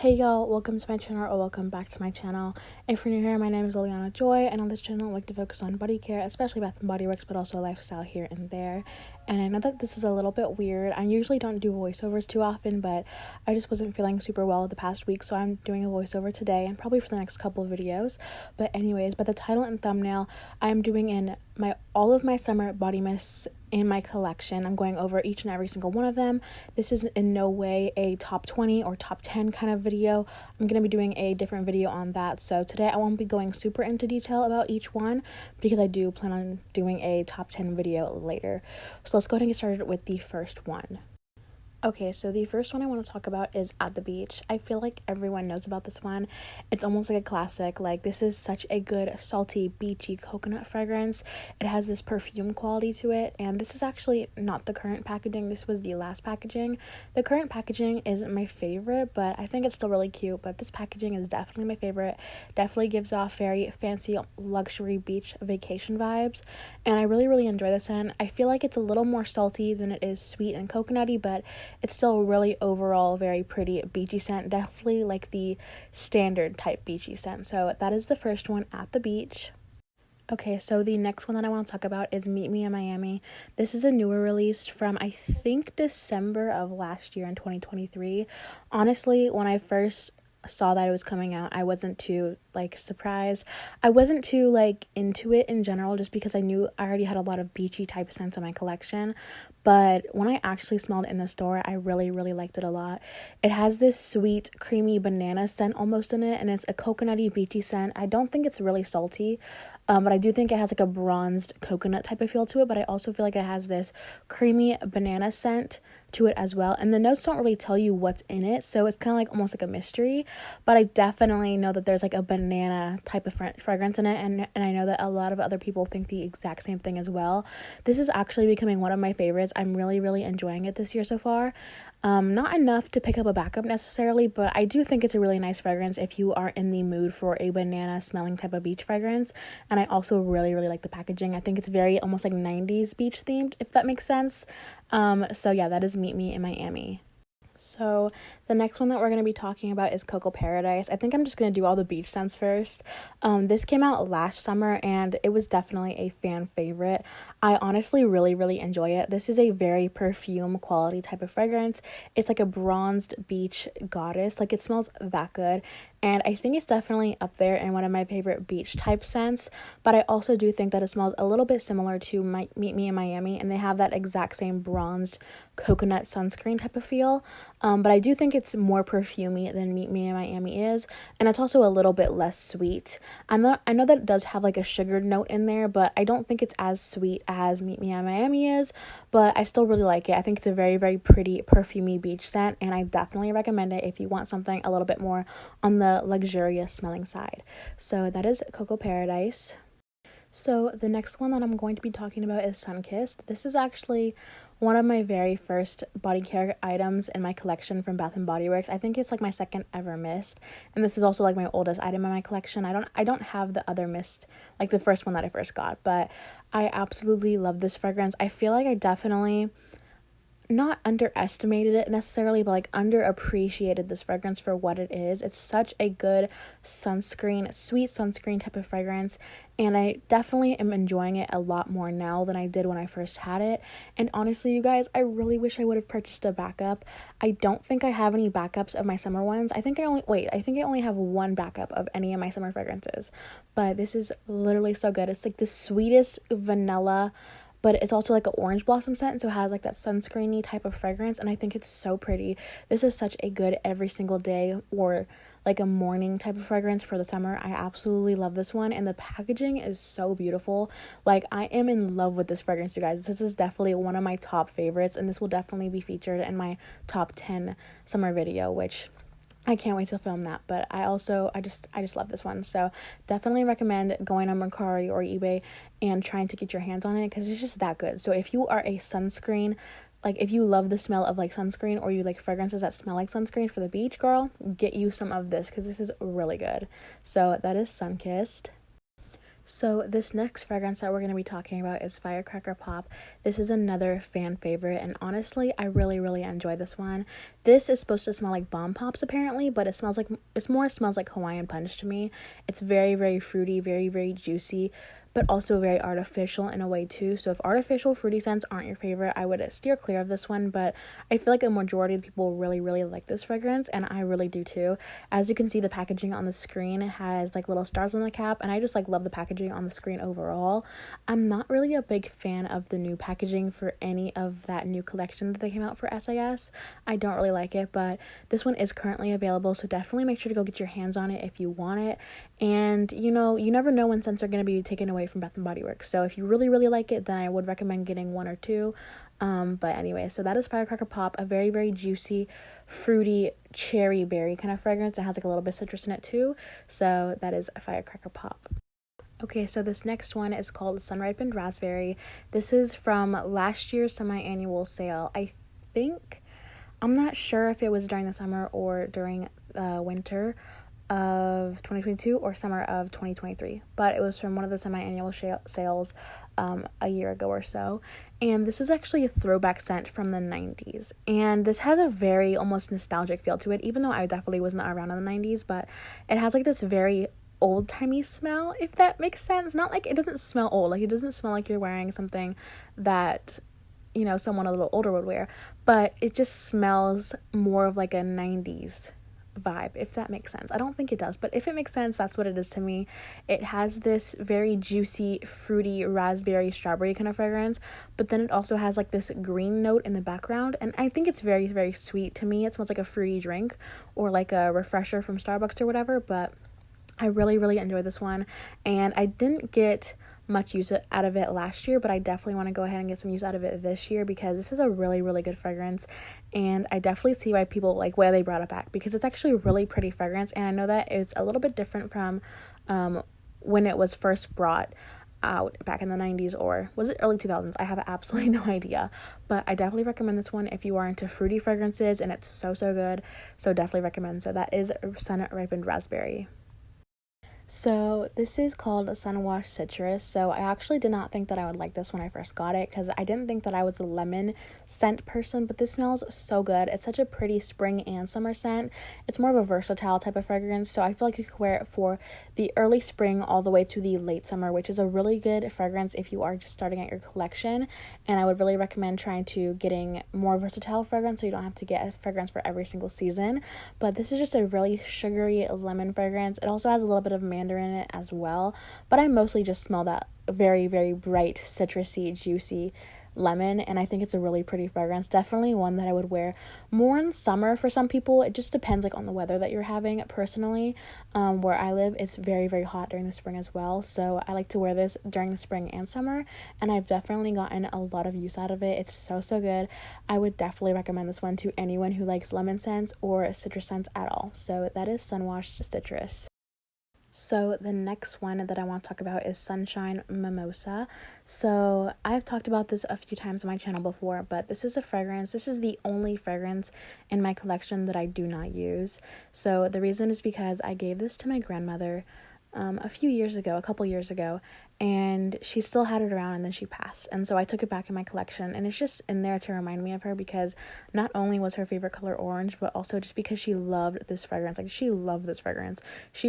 Hey y'all, welcome to my channel or welcome back to my channel. If you're new here, my name is Liliana Joy, and on this channel I like to focus on body care, especially Bath and Body Works, but also lifestyle here and there. And I know that this is a little bit weird. I usually don't do voiceovers too often, but I just wasn't feeling super well the past week, so I'm doing a voiceover today and probably for the next couple of videos. But anyways, by the title and thumbnail, I'm doing all of my summer body mists in my collection. I'm going over each and every single one of them. This is in no way a top 20 or top 10 kind of video. I'm going to be doing a different video on that. So today I won't be going super into detail about each one because I do plan on doing a top 10 video later. So let's go ahead and get started with the first one. Okay, so the first one I want to talk about is At the Beach. I feel like everyone knows about this one. It's almost like a classic. Like, this is such a good, salty, beachy coconut fragrance. It has this perfume quality to it, and this is actually not the current packaging. This was the last packaging. The current packaging isn't my favorite, but I think it's still really cute. But this packaging is definitely my favorite. Definitely gives off very fancy, luxury beach vacation vibes, and I really, really enjoy this scent. I feel like it's a little more salty than it is sweet and coconutty, but it's still really overall very pretty beachy scent, definitely like the standard type beachy scent. So that is the first one, At the Beach. Okay, so the next one that I want to talk about is Meet Me in Miami. This is a newer release from, I think, December of last year in 2023. Honestly, when I first saw that it was coming out, I wasn't too surprised. I wasn't too into it in general, just because I knew I already had a lot of beachy type scents in my collection. But when I actually smelled it in the store, I really, really liked it a lot. It has this sweet, creamy banana scent almost in it, and it's a coconutty, beachy scent. I don't think it's really salty, but I do think it has a bronzed coconut type of feel to it, but I also feel like it has this creamy banana scent to it as well. And the notes don't really tell you what's in it, so it's kind of almost like a mystery, but I definitely know that there's a banana type of fragrance in it, and I know that a lot of other people think the exact same thing as well. This is actually becoming one of my favorites. I'm really, really enjoying it this year so far. Not enough to pick up a backup necessarily, but I do think it's a really nice fragrance if you are in the mood for a banana smelling type of beach fragrance. And I also really, really like the packaging. I think it's very almost 90s beach themed, if that makes sense. So yeah, that is Meet Me in Miami. So the next one that we're going to be talking about is Cocoa Paradise. I think I'm just going to do all the beach scents first. This came out last summer, and it was definitely a fan favorite. I honestly really, really enjoy it. This is a very perfume quality type of fragrance. It's like a bronzed beach goddess. It smells that good. And I think it's definitely up there in one of my favorite beach type scents. But I also do think that it smells a little bit similar to Meet Me in Miami, and they have that exact same bronzed coconut sunscreen type of feel. But I do think it's more perfumey than Meet Me in Miami is, and it's also a little bit less sweet. I know that it does have a sugared note in there, but I don't think it's as sweet as Meet Me in Miami is, but I still really like it. I think it's a very, very pretty perfumey beach scent, and I definitely recommend it if you want something a little bit more on the luxurious smelling side. So that is Cocoa Paradise. So the next one that I'm going to be talking about is Sunkissed. This is actually one of my very first body care items in my collection from Bath and Body Works. I think it's my second ever mist, and this is also my oldest item in my collection. I don't have the other mist, the first one that I first got, but I absolutely love this fragrance. I feel like I definitely not underestimated it necessarily, but underappreciated this fragrance for what it is. It's such a good sunscreen, sweet sunscreen type of fragrance, and I definitely am enjoying it a lot more now than I did when I first had it. And honestly, you guys, I really wish I would have purchased a backup. I don't think I have any backups of my summer ones. I think I only have one backup of any of my summer fragrances, but this is literally so good. It's the sweetest vanilla, but it's also an orange blossom scent, so it has that sunscreeny type of fragrance, and I think it's so pretty. This is such a good every single day or a morning type of fragrance for the summer. I absolutely love this one, and the packaging is so beautiful. I am in love with this fragrance, you guys. This is definitely one of my top favorites, and this will definitely be featured in my top 10 summer video, which I can't wait to film that. But I just love this one. So definitely recommend going on Mercari or eBay and trying to get your hands on it, because it's just that good. So if you are a sunscreen, if you love the smell of sunscreen, or you like fragrances that smell like sunscreen for the beach, girl, get you some of this, because this is really good. So that is Sunkissed. So this next fragrance that we're going to be talking about is Firecracker Pop. This is another fan favorite, and honestly, I really enjoy this one. This is supposed to smell like bomb pops apparently, but it smells like Hawaiian Punch to me. It's very fruity, very juicy, but also very artificial in a way too. So if artificial fruity scents aren't your favorite, I would steer clear of this one, but I feel like a majority of people really like this fragrance, and I really do too. As you can see, the packaging on the screen has like little stars on the cap, and I just like love the packaging on the screen overall. I'm not really a big fan of the new packaging for any of that new collection that they came out for SIS. I don't really like it, but this one is currently available, so definitely make sure to go get your hands on it if you want it. And you never know when scents are going to be taken away from Bath & Body Works, so if you really like it, then I would recommend getting one or two. But anyway, so that is Firecracker Pop, a very juicy, fruity, cherry berry kind of fragrance. It has like a little bit of citrus in it too, so that is Firecracker Pop. Okay, so this next one is called Sun Ripened Raspberry. This is from last year's semi-annual sale. I'm not sure if it was during the summer or during winter of 2022 or summer of 2023, but it was from one of the semi-annual sales a year ago or so. And this is actually a throwback scent from the 90s, and this has a very almost nostalgic feel to it, even though I definitely was not around in the 90s, but it has like this very old-timey smell, if that makes sense. Not like it doesn't smell old, like it doesn't smell like you're wearing something that someone a little older would wear, but it just smells more of like a 90s vibe, if that makes sense. I don't think it does, but if it makes sense, that's what it is to me. It has this very juicy, fruity, raspberry, strawberry kind of fragrance, but then it also has like this green note in the background, and I think it's very sweet. To me, it smells like a fruity drink or like a refresher from Starbucks or whatever, but I really enjoy this one, and I didn't get much use out of it last year, but I definitely want to go ahead and get some use out of it this year because this is a really good fragrance, and I definitely see why people like why they brought it back, because it's actually a really pretty fragrance, and I know that it's a little bit different from when it was first brought out back in the 90s, or was it early 2000s? I have absolutely no idea, but I definitely recommend this one if you are into fruity fragrances, and it's so good, so definitely recommend. So that is Sun Ripened Raspberry. So this is called Sunwash Citrus. So I actually did not think that I would like this when I first got it, because I didn't think that I was a lemon scent person, but this smells so good. It's such a pretty spring and summer scent. It's more of a versatile type of fragrance, so I feel like you could wear it for the early spring all the way to the late summer, which is a really good fragrance if you are just starting out your collection. And I would really recommend trying to getting more versatile fragrance so you don't have to get a fragrance for every single season. But this is just a really sugary lemon fragrance. It also has a little bit of mandarin in it as well, but I mostly just smell that very bright citrusy juicy lemon, and I think it's a really pretty fragrance. Definitely one that I would wear more in summer. For some people, it just depends like on the weather that you're having. Personally, where I live, it's very hot during the spring as well, so I like to wear this during the spring and summer, and I've definitely gotten a lot of use out of it. It's so good. I would definitely recommend this one to anyone who likes lemon scents or citrus scents at all. So that is Sunwash Citrus. So the next one that I want to talk about is Sunshine Mimosa. So I've talked about this a few times on my channel before, but this is a fragrance. This is the only fragrance in my collection that I do not use. So the reason is because I gave this to my grandmother a couple years ago, and she still had it around, and then she passed, and so I took it back in my collection, and it's just in there to remind me of her, because not only was her favorite color orange, but also just because she loved this fragrance. She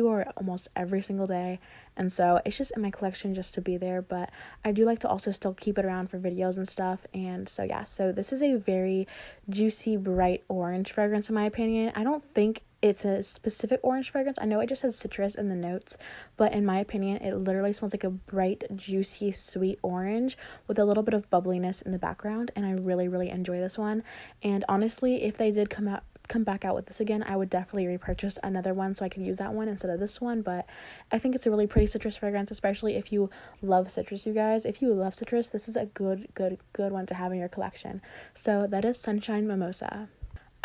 wore it almost every single day, and so it's just in my collection just to be there. But I do like to also still keep it around for videos and stuff, and so yeah, so this is a very juicy, bright orange fragrance in my opinion. I don't think it's a specific orange fragrance. I know it just has citrus in the notes, but in my opinion, it literally smells like a bright, juicy, sweet orange with a little bit of bubbliness in the background, and I really enjoy this one. And honestly, if they did come back out with this again, I would definitely repurchase another one so I could use that one instead of this one. But I think it's a really pretty citrus fragrance, especially if you love citrus, you guys. If you love citrus, this is a good one to have in your collection. So that is Sunshine Mimosa.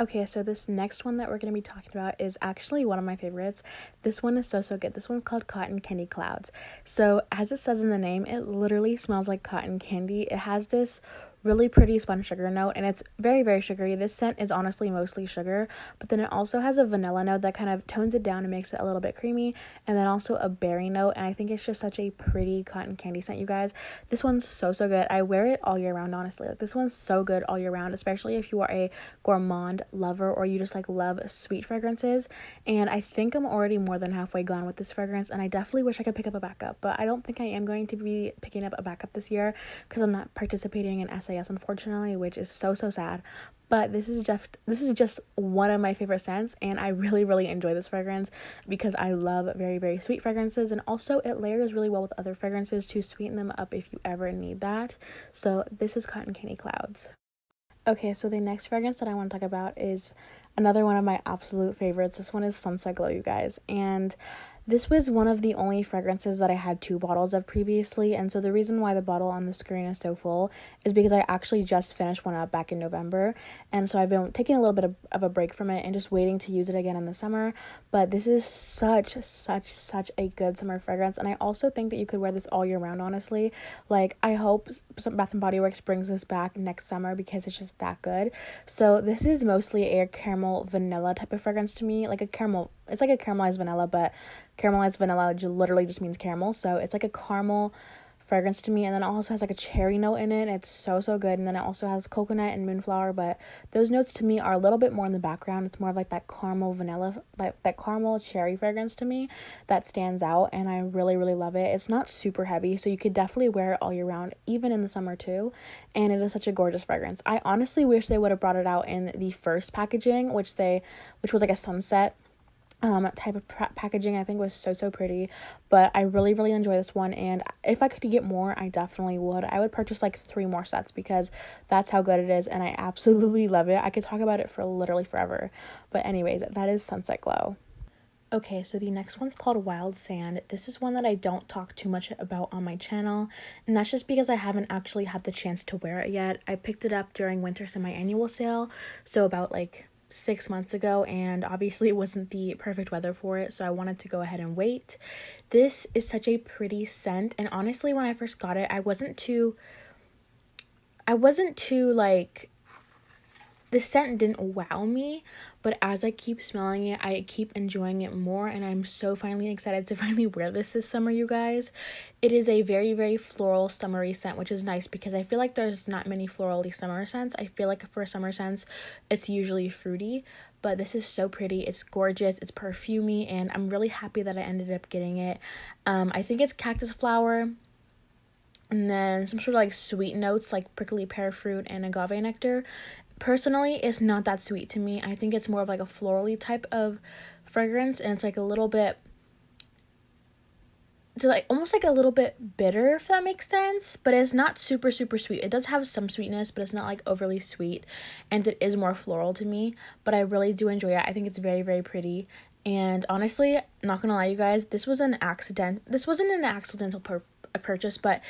Okay, so this next one that we're going to be talking about is actually one of my favorites. This one is so good. This one's called Cotton Candy Clouds. So as it says in the name, it literally smells like cotton candy. It has this really pretty spun sugar note, and it's very, very sugary. This scent is honestly mostly sugar, but then it also has a vanilla note that kind of tones it down and makes it a little bit creamy, and then also a berry note, and I think it's just such a pretty cotton candy scent, you guys. This one's so, so good. I wear it all year round, honestly. Like, this one's so good all year round, especially if you are a gourmand lover or you just like love sweet fragrances. And I think I'm already more than halfway gone with this fragrance, and I definitely wish I could pick up a backup, but I don't think I am going to be picking up a backup this year because I'm not participating in SAS, unfortunately, which is so, so sad. But this is just one of my favorite scents, and I really, really enjoy this fragrance because I love very, very sweet fragrances, and also it layers really well with other fragrances to sweeten them up if you ever need that. So this is Cotton Candy Clouds. Okay, so the next fragrance that I want to talk about is another one of my absolute favorites. This one is Sunset Glow, you guys, and this was one of the only fragrances that I had 2 bottles of previously, and so the reason why the bottle on the screen is so full is because I actually just finished one up back in November, and so I've been taking a little bit of a break from it and just waiting to use it again in the summer. But this is such a good summer fragrance, and I also think that you could wear this all year round, honestly. Like, I hope some Bath & Body Works brings this back next summer because it's just that good. So this is mostly a caramel vanilla type of fragrance to me, like a caramel. It's like a caramelized vanilla, but caramelized vanilla literally just means caramel, so it's like a caramel fragrance to me. And then it also has like a cherry note in it. It's so, so good. And then it also has coconut and moonflower, but those notes to me are a little bit more in the background. It's more of like that caramel vanilla, like that caramel cherry fragrance to me that stands out, and I really, really love it. It's not super heavy, so you could definitely wear it all year round, even in the summer too, and it is such a gorgeous fragrance. I honestly wish they would have brought it out in the first packaging, which was like a sunset type of packaging. I think was so, so pretty, but I really, really enjoy this one, and if I could get more, I definitely would. I would purchase like 3 more sets because that's how good it is, and I absolutely love it. I could talk about it for literally forever, but anyways, that is Sunset Glow. Okay, so the next one's called Wild Sand. This is one that I don't talk too much about on my channel, and that's just because I haven't actually had the chance to wear it yet. I picked it up during winter semi-annual sale, so about like 6 months ago, and obviously it wasn't the perfect weather for it, so I wanted to go ahead and wait. This is such a pretty scent, and honestly when I first got it, I wasn't too like, the scent didn't wow me, but as I keep smelling it, I keep enjoying it more, and I'm so finally excited to finally wear this summer, you guys. It is a very, very floral, summery scent, which is nice because I feel like there's not many florally summer scents. I feel like for summer scents, it's usually fruity, but this is so pretty. It's gorgeous, it's perfumey, and I'm really happy that I ended up getting it. I think it's cactus flower, and then some sort of like sweet notes like prickly pear fruit and agave nectar. Personally, it's not that sweet to me. I think it's more of like a florally type of fragrance, and it's like a little bit, it's like almost like a little bit bitter, if that makes sense, but it's not super, super sweet. It does have some sweetness, but it's not like overly sweet, and it is more floral to me, but I really do enjoy it. I think it's very, very pretty, and honestly, not gonna lie, you guys, this wasn't an accidental purchase, but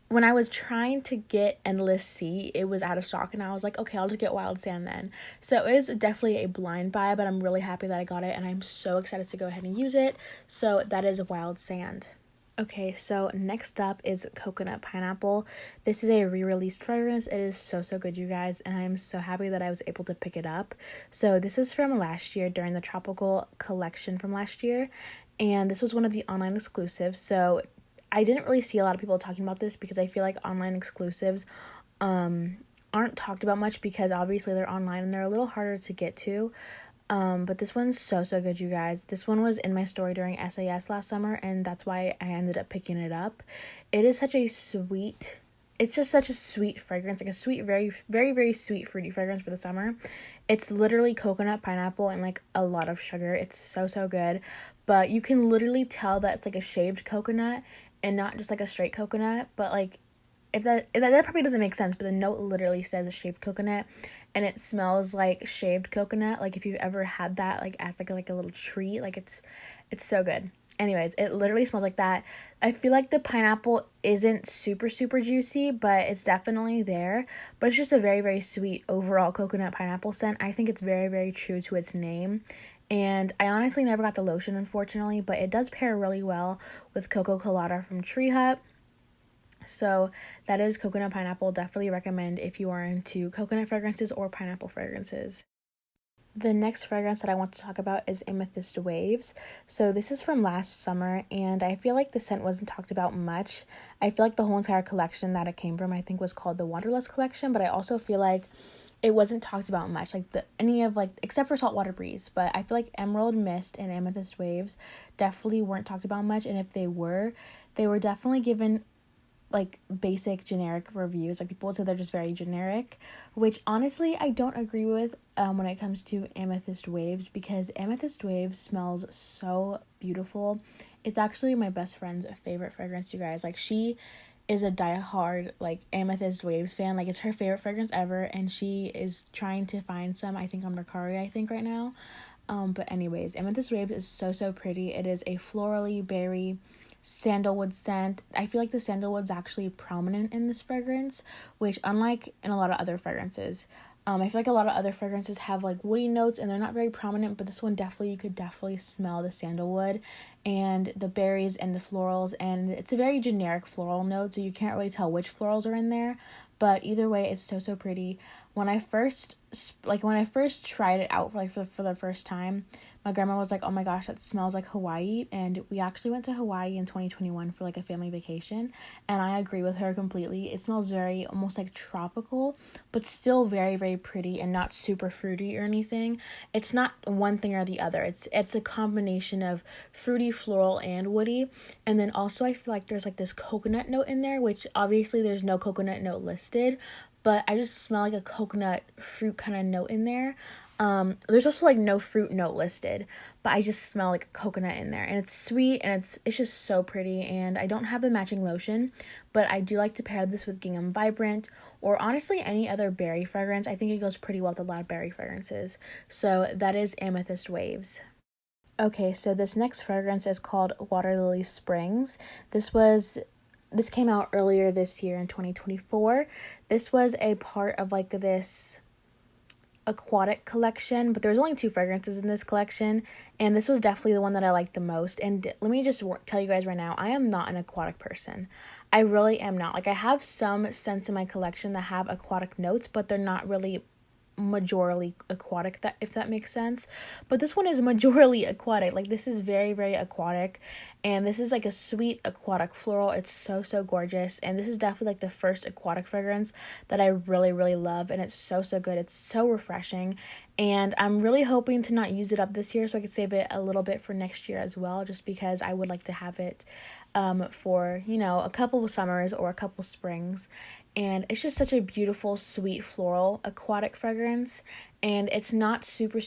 when I was trying to get Endless Sea, it was out of stock, and I was like, okay, I'll just get Wild Sand then. So it is definitely a blind buy, but I'm really happy that I got it, and I'm so excited to go ahead and use it. So that is Wild Sand. Okay, so next up is Coconut Pineapple. This is a re-released fragrance. It is so, so good, you guys, and I'm so happy that I was able to pick it up. So this is from last year, during the Tropical collection from last year, and this was one of the online exclusives. So I didn't really see a lot of people talking about this because I feel like online exclusives aren't talked about much because obviously they're online and they're a little harder to get to. But this one's so, so good, you guys. This one was in my story during SAS last summer, and that's why I ended up picking it up. It is such a sweet, it's just such a sweet fragrance, like a sweet, very, very, very sweet fruity fragrance for the summer. It's literally coconut, pineapple, and like a lot of sugar. It's so, so good. But you can literally tell that it's like a shaved coconut and not just like a straight coconut, but like if that probably doesn't make sense, but the note literally says shaved coconut, and it smells like shaved coconut. Like if you've ever had that like as like a little treat, like it's so good. Anyways, it literally smells like that. I feel like the pineapple isn't super, super juicy, but it's definitely there. But it's just a very, very sweet overall coconut pineapple scent. I think it's very, very true to its name. And I honestly never got the lotion, unfortunately, but it does pair really well with Coco Colada from Tree Hut. So that is coconut pineapple. Definitely recommend if you are into coconut fragrances or pineapple fragrances. The next fragrance that I want to talk about is Amethyst Waves. So this is from last summer, and I feel like the scent wasn't talked about much. I feel like the whole entire collection that it came from, I think, was called the Wanderlust collection, but I also feel like it wasn't talked about much, like except for Saltwater Breeze. But I feel like Emerald Mist and Amethyst Waves definitely weren't talked about much, and if they were definitely given like basic generic reviews. Like people would say they're just very generic, which honestly I don't agree with when it comes to Amethyst Waves, because Amethyst Waves smells so beautiful. It's actually my best friend's favorite fragrance, you guys. Like she is a diehard like Amethyst Waves fan. Like it's her favorite fragrance ever, and she is trying to find some, I think, on Mercari, I think, right now. But anyways, Amethyst Waves is so pretty. It is a florally berry sandalwood scent. I feel like the sandalwood's actually prominent in this fragrance, which unlike in a lot of other fragrances, I feel like a lot of other fragrances have like woody notes and they're not very prominent, but this one definitely, you could definitely smell the sandalwood and the berries and the florals, and it's a very generic floral note, so you can't really tell which florals are in there, but either way, it's so pretty. When I first tried it out for the first time, my grandma was like, oh my gosh, that smells like Hawaii. And we actually went to Hawaii in 2021 for like a family vacation, and I agree with her completely. It smells very almost like tropical, but still very pretty and not super fruity or anything. It's not one thing or the other. It's a combination of fruity, floral, and woody. And then also I feel like there's like this coconut note in there, which obviously there's no coconut note listed, but I just smell like a coconut fruit kind of note in there. There's also like no fruit note listed, but I just smell like coconut in there, and it's sweet, and it's just so pretty. And I don't have the matching lotion, but I do like to pair this with Gingham Vibrant or honestly any other berry fragrance. I think it goes pretty well with a lot of berry fragrances. So that is Amethyst Waves. Okay, so this next fragrance is called Water Lily Springs. This came out earlier this year in 2024. This was a part of like this aquatic collection, but there's only 2 fragrances in this collection, and this was definitely the one that I liked the most. And let me just tell you guys right now, I am not an aquatic person. I really am not. Like I have some scents in my collection that have aquatic notes, but they're not really majorly aquatic, that if that makes sense. But this one is majorly aquatic. Like this is very aquatic, and this is like a sweet aquatic floral. It's so gorgeous, and this is definitely like the first aquatic fragrance that I really love, and it's so good. It's so refreshing, and I'm really hoping to not use it up this year so I could save it a little bit for next year as well, just because I would like to have it for, you know, a couple of summers or a couple springs. And it's just such a beautiful, sweet, floral aquatic fragrance, and it's not super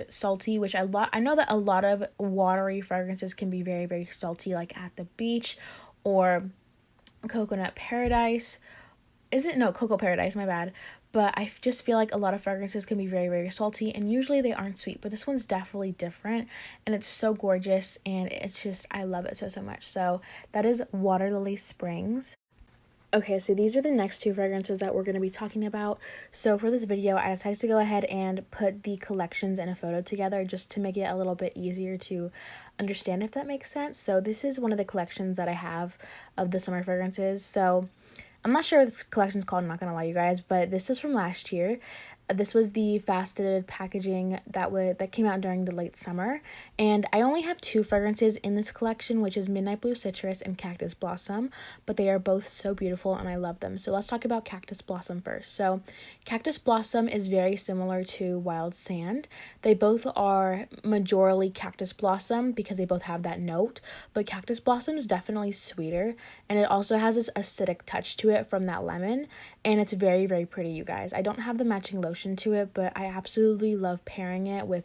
salty, which I know that a lot of watery fragrances can be very salty, like At the Beach or Coconut Paradise. Cocoa Paradise, my bad. But I just feel like a lot of fragrances can be very salty, and usually they aren't sweet, but this one's definitely different, and it's so gorgeous, and it's just, I love it so much. So that is Water Lily Springs. Okay, so these are the next 2 fragrances that we're going to be talking about. So for this video, I decided to go ahead and put the collections in a photo together just to make it a little bit easier to understand, if that makes sense. So this is one of the collections that I have of the summer fragrances. So I'm not sure what this collection's called, I'm not going to lie, you guys, but this is from last year. This was the faceted packaging that came out during the late summer, and I only have 2 fragrances in this collection, which is Midnight Blue Citrus and Cactus Blossom, but they are both so beautiful and I love them. So let's talk about Cactus Blossom first. So Cactus Blossom is very similar to Wild Sand. They both are majorly Cactus Blossom because they both have that note, but Cactus Blossom is definitely sweeter, and it also has this acidic touch to it from that lemon, and it's very pretty, you guys. I don't have the matching lotion to it, but I absolutely love pairing it with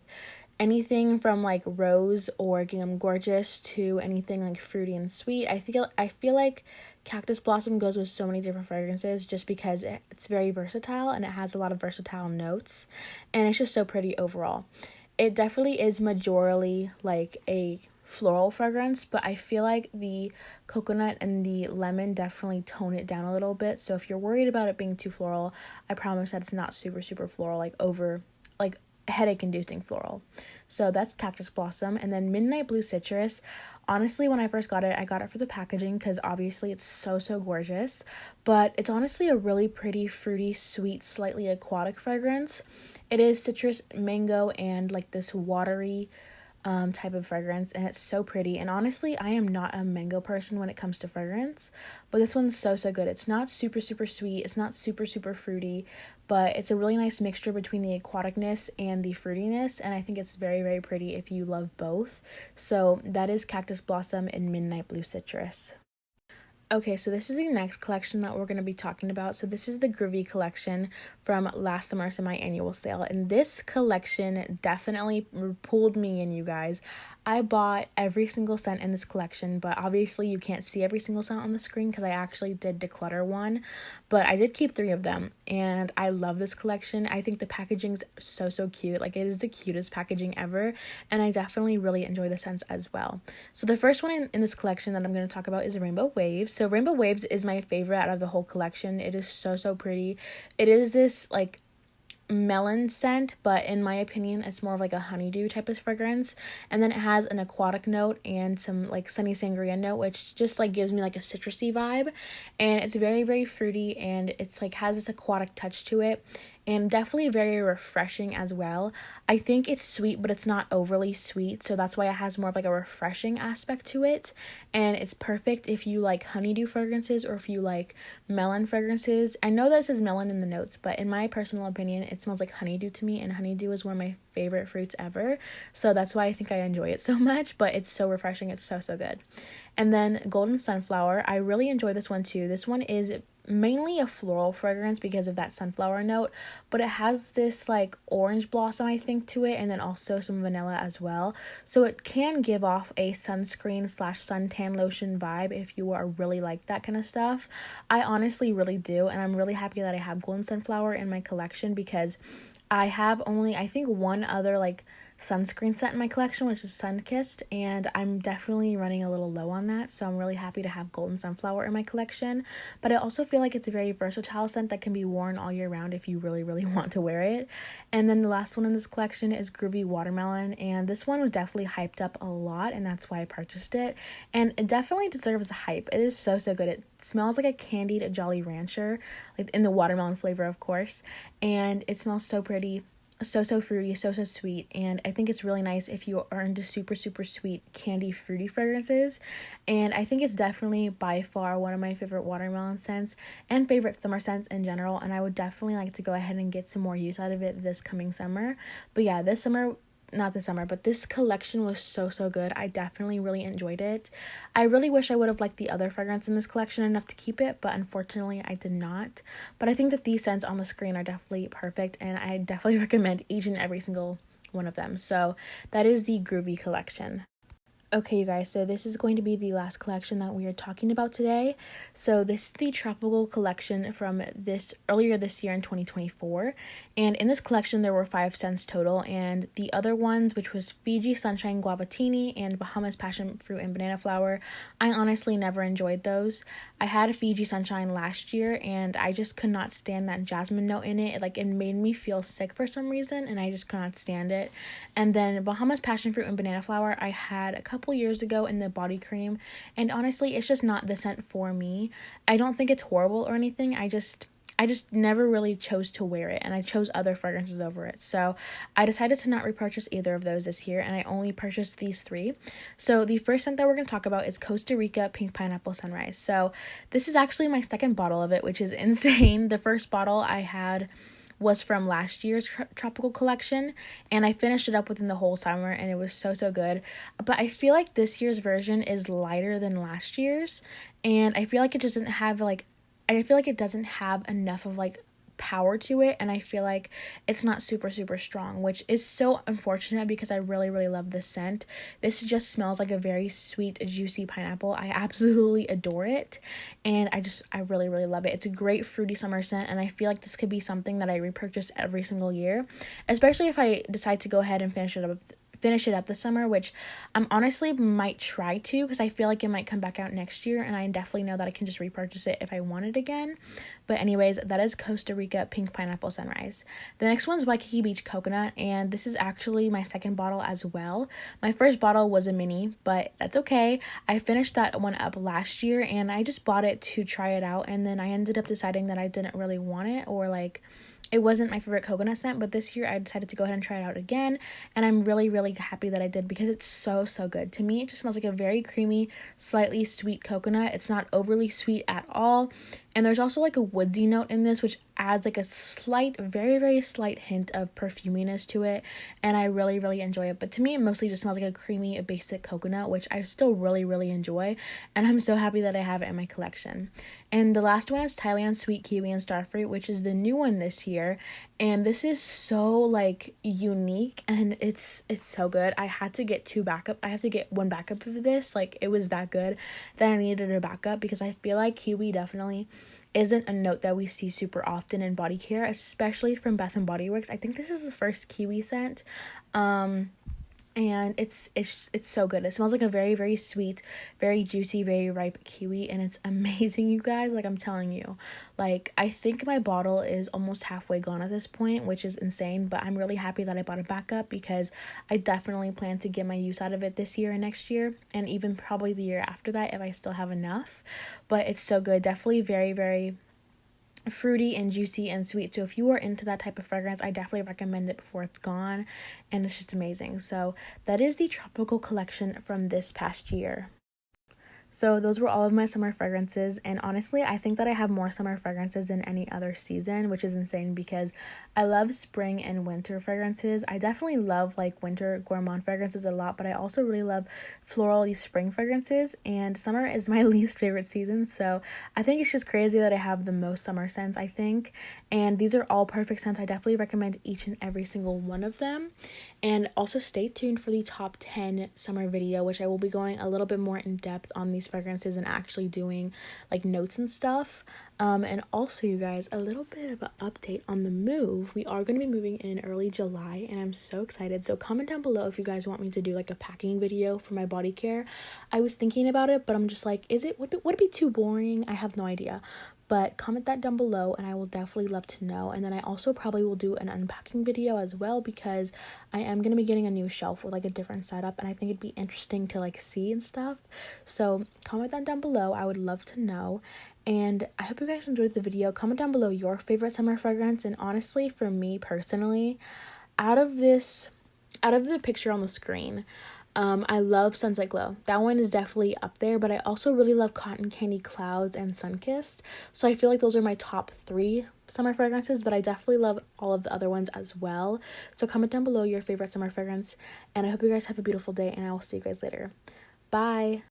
anything from like rose or gingham gorgeous to anything like fruity and sweet. I feel like Cactus Blossom goes with so many different fragrances just because it's very versatile and it has a lot of versatile notes, and it's just so pretty overall. It definitely is majorly like a floral fragrance, but I feel like the coconut and the lemon definitely tone it down a little bit. So if you're worried about it being too floral, I promise that it's not super floral, like headache inducing floral. So that's Cactus Blossom. And then Midnight Blue Citrus. Honestly, when I first got it, I got it for the packaging because obviously it's so gorgeous. But it's honestly a really pretty, fruity, sweet, slightly aquatic fragrance. It is citrus, mango, and like this watery type of fragrance, and it's so pretty. And honestly, I am not a mango person when it comes to fragrance, but this one's so good. It's not super sweet, it's not super fruity, but it's a really nice mixture between the aquaticness and the fruitiness, and I think it's very pretty if you love both. So that is Cactus Blossom and Midnight Blue Citrus. Okay, so this is the next collection that we're going to be talking about. So this is the Groovy collection from last summer, so my annual sale. And this collection definitely pulled me in, you guys. I bought every single scent in this collection, but obviously you can't see every single scent on the screen because I actually did declutter one. But I did keep 3 of them, and I love this collection. I think the packaging's so cute. Like, it is the cutest packaging ever, and I definitely really enjoy the scents as well. So the first one in this collection that I'm going to talk about is Rainbow Waves. So Rainbow Waves is my favorite out of the whole collection. It is so pretty. It is this like melon scent, but in my opinion it's more of like a honeydew type of fragrance, and then it has an aquatic note and some like sunny sangria note, which just like gives me like a citrusy vibe, and it's very fruity, and it's like has this aquatic touch to it, and definitely very refreshing as well. I think it's sweet, but it's not overly sweet, so that's why it has more of like a refreshing aspect to it, and it's perfect if you like honeydew fragrances or if you like melon fragrances. I know that it says melon in the notes, but in my personal opinion, it smells like honeydew to me, and honeydew is one of my favorite fruits ever, so that's why I think I enjoy it so much, but it's so refreshing. It's so good. And then Golden Sunflower, I really enjoy this one too. This one is mainly a floral fragrance because of that sunflower note, but it has this like orange blossom I think to it, and then also some vanilla as well, so it can give off a sunscreen / suntan lotion vibe if you are really like that kind of stuff. I honestly really do, and I'm really happy that I have Golden Sunflower in my collection because I have only, I think, one other like sunscreen scent in my collection, which is Sunkissed, and I'm definitely running a little low on that, so I'm really happy to have Golden Sunflower in my collection. But I also feel like it's a very versatile scent that can be worn all year round if you really want to wear it. And then the last one in this collection is Groovy Watermelon, and this one was definitely hyped up a lot, and that's why I purchased it, and it definitely deserves a hype. It is so good. It smells like a candied Jolly Rancher, like in the watermelon flavor, of course, and it smells so pretty, so fruity, so sweet, and I think it's really nice if you are into super sweet candy fruity fragrances. And I think it's definitely by far one of my favorite watermelon scents and favorite summer scents in general, and I would definitely like to go ahead and get some more use out of it this coming summer. But yeah, this collection was so good. I definitely really enjoyed it. I really wish I would have liked the other fragrance in this collection enough to keep it, but unfortunately I did not. But I think that these scents on the screen are definitely perfect, and I definitely recommend each and every single one of them. So that is the Groovy collection. Okay, you guys, so this is going to be the last collection that we are talking about today. So this is the Tropical collection from earlier this year in 2024, and in this collection there were 5 scents total, and the other ones, which was Fiji Sunshine Guavatini and Bahamas Passion Fruit and Banana Flower, I honestly never enjoyed those. I had Fiji Sunshine last year, and I just could not stand that jasmine note in it. Like, it made me feel sick for some reason, and I just could not stand it. And then Bahamas Passion Fruit and Banana Flower I had a couple years ago in the body cream, and honestly it's just not the scent for me. I don't think it's horrible or anything, I just never really chose to wear it, and I chose other fragrances over it. So I decided to not repurchase either of those this year, and I only purchased these 3. So the first scent that we're going to talk about is Costa Rica Pink Pineapple Sunrise. So this is actually my second bottle of it, which is insane. The first bottle I had was from last year's tropical collection, and I finished it up within the whole summer, and it was so good. But I feel like this year's version is lighter than last year's, and I feel like it doesn't have enough of like power to it, and I feel like it's not super strong, which is so unfortunate because I really love this scent. This just smells like a very sweet, juicy pineapple. I absolutely adore it, and I really love it. It's a great fruity summer scent, and I feel like this could be something that I repurchase every single year, especially if I decide to go ahead and finish it up this summer, which I'm honestly might try to, because I feel like it might come back out next year, and I definitely know that I can just repurchase it if I want it again. But anyways, that is Costa Rica Pink Pineapple Sunrise. The next one's Waikiki Beach Coconut, and this is actually my second bottle as well. My first bottle was a mini, but that's okay. I finished that one up last year, and I just bought it to try it out, and then I ended up deciding that I didn't really want it, or like it wasn't my favorite coconut scent. But this year I decided to go ahead and try it out again, and I'm really, really happy that I did, because it's so, so good. To me, it just smells like a very creamy, slightly sweet coconut. It's not overly sweet at all, and there's also like a woodsy note in this, which adds like a slight, very, very slight hint of perfuminess to it, and I really, really enjoy it. But to me, it mostly just smells like a creamy, basic coconut, which I still really, really enjoy, and I'm so happy that I have it in my collection. And the last one is Thailand Sweet Kiwi and Starfruit, which is the new one this year, and this is so like unique, and it's so good. I had to get I have to get one backup of this. Like, it was that good that I needed a backup, because I feel like kiwi definitely isn't a note that we see super often in body care, especially from Bath and Body Works. I think this is the first kiwi scent, and it's so good. It smells like a very, very sweet, very juicy, very ripe kiwi, and it's amazing, you guys. Like, I'm telling you, like, I think my bottle is almost halfway gone at this point, which is insane, but I'm really happy that I bought a backup, because I definitely plan to get my use out of it this year and next year, and even probably the year after that if I still have enough. But it's so good. Definitely very, very fruity and juicy and sweet. So if you are into that type of fragrance, I definitely recommend it before it's gone, and it's just amazing. So that is the tropical collection from this past year. So those were all of my summer fragrances, and honestly, I think that I have more summer fragrances than any other season, which is insane, because I love spring and winter fragrances. I definitely love like winter gourmand fragrances a lot, but I also really love floral spring fragrances, and summer is my least favorite season. So I think it's just crazy that I have the most summer scents, I think, and these are all perfect scents. I definitely recommend each and every single one of them. And also stay tuned for the top 10 summer video, which I will be going a little bit more in depth on these fragrances and actually doing like notes and stuff. And also, you guys, a little bit of an update on the move. We are going to be moving in early July, and I'm so excited. So comment down below if you guys want me to do like a packing video for my body care. I was thinking about it, but I'm just like, would it be too boring? I have no idea. But comment that down below, and I will definitely love to know. And then I also probably will do an unpacking video as well, because I am going to be getting a new shelf with like a different setup, and I think it'd be interesting to like see and stuff. So comment that down below. I would love to know. And I hope you guys enjoyed the video. Comment down below your favorite summer fragrance. And honestly, for me personally, out of the picture on the screen, I love Sunset Glow. That one is definitely up there, but I also really love Cotton Candy Clouds and Sunkissed. So I feel like those are my top 3 summer fragrances, but I definitely love all of the other ones as well. So comment down below your favorite summer fragrance, and I hope you guys have a beautiful day, and I will see you guys later. Bye!